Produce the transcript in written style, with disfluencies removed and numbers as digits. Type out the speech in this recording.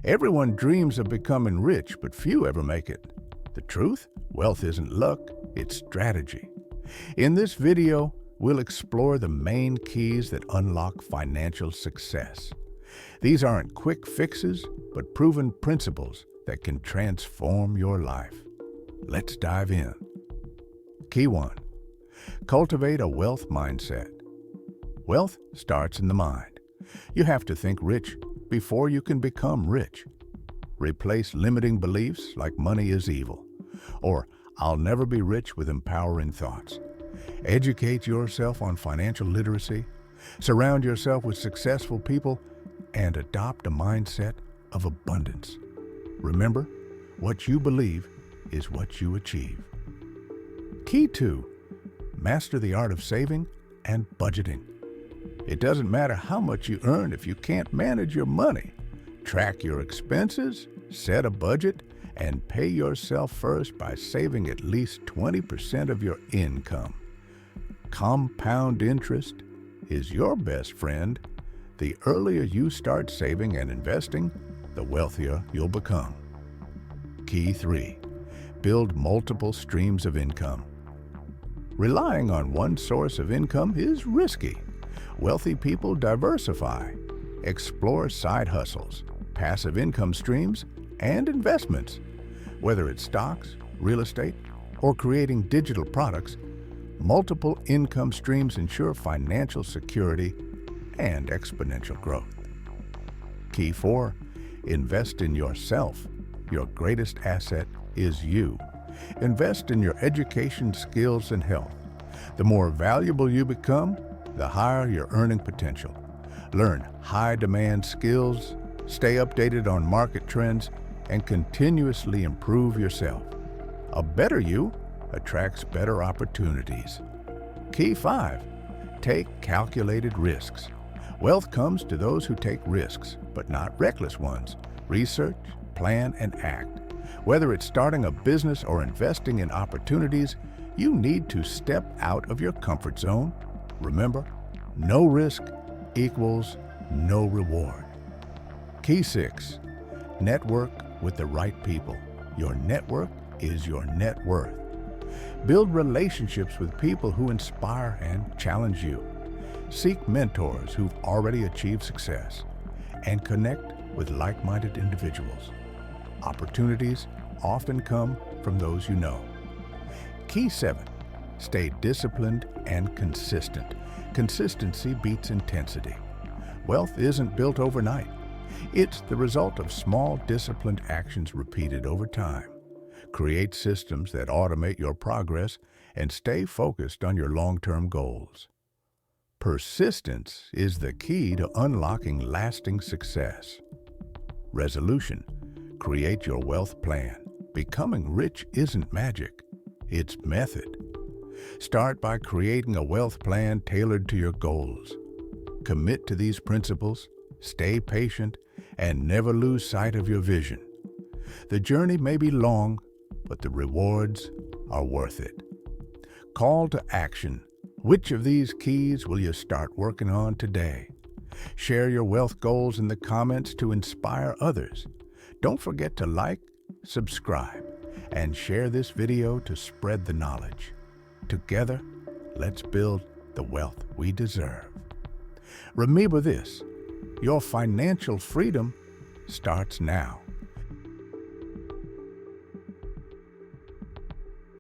Everyone dreams of becoming rich, but few ever make it. The truth? Wealth isn't luck, it's strategy. In this video, we'll explore the main keys that unlock financial success. These aren't quick fixes, but proven principles that can transform your life. Let's dive in. Key 1. Cultivate a wealth mindset. Wealth starts in the mind. You have to think rich before you can become rich. Replace limiting beliefs like money is evil, or I'll never be rich with empowering thoughts. Educate yourself on financial literacy, surround yourself with successful people, and adopt a mindset of abundance. Remember, what you believe is what you achieve. Key 2. Master the art of saving and budgeting. It doesn't matter how much you earn if you can't manage your money. Track your expenses, set a budget, and pay yourself first by saving at least 20% of your income. Compound interest is your best friend. The earlier you start saving and investing, the wealthier you'll become. Key 3. Build multiple streams of income. Relying on one source of income is risky. Wealthy people diversify, explore side hustles, passive income streams, and investments. Whether it's stocks, real estate, or creating digital products, multiple income streams ensure financial security and exponential growth. Key 4. Invest in yourself. Your greatest asset is you. Invest in your education, skills, and health. The more valuable you become, the higher your earning potential. Learn high-demand skills, stay updated on market trends, and continuously improve yourself. A better you attracts better opportunities. Key 5. Take calculated risks. Wealth comes to those who take risks, but not reckless ones. Research, plan, and act. Whether it's starting a business or investing in opportunities, you need to step out of your comfort zone. Remember, no risk equals no reward. Key 6. Network with the right people. Your network is your net worth. Build relationships with people who inspire and challenge you. Seek mentors who've already achieved success, and connect with like-minded individuals. Opportunities often come from those you know. Key 7. Stay disciplined and consistent. Consistency beats intensity. Wealth isn't built overnight. It's the result of small, disciplined actions repeated over time. Create systems that automate your progress and stay focused on your long-term goals. Persistence is the key to unlocking lasting success. Resolution. Create your wealth plan. Becoming rich isn't magic, it's method. Start by creating a wealth plan tailored to your goals. Commit to these principles, stay patient, and never lose sight of your vision. The journey may be long, but the rewards are worth it. Call to action. Which of these keys will you start working on today? Share your wealth goals in the comments to inspire others. Don't forget to like, subscribe, and share this video to spread the knowledge. Together, let's build the wealth we deserve. Remember this, your financial freedom starts now.